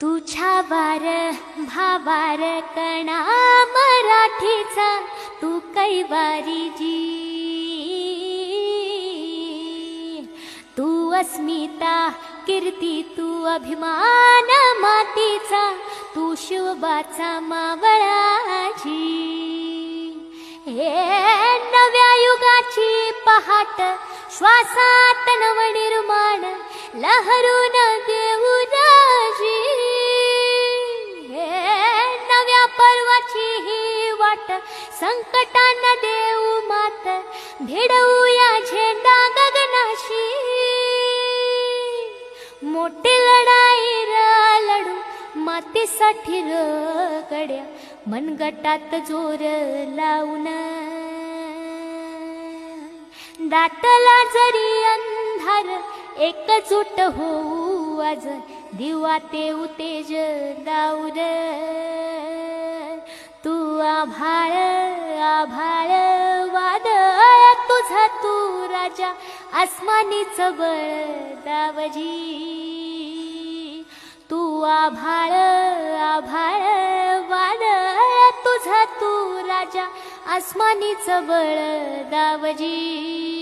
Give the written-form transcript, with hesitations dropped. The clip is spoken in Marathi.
तुझ्या वार भावार कणा मराठीचा तू कैवारी जी, तू अस्मिता कीर्ती तू अभिमान मातीचा, तू शिवबाचा मावळाची। हे नव्या युगाची पहाट श्वासात नवनिर्माण लहरून देऊ राजी। हे नव्या पर्वाची ही वाट संकटांना देऊ मात, भिडवूया झेंडा गगनाशी। मोठी लढाई लढू मातीसाठी गड्या, मनगटात जोर लावून दाटला जरी अंधार एकजूट होऊ आज, दिवा ते उतेज दाऊर। तू आभाळ आभाळ वादळ तुझा तू राजा, आसमानीच बळ दावजी। तू आभाळ आभाळ वादळ तुझा तू राजा, आसमानीच बळ दावजी।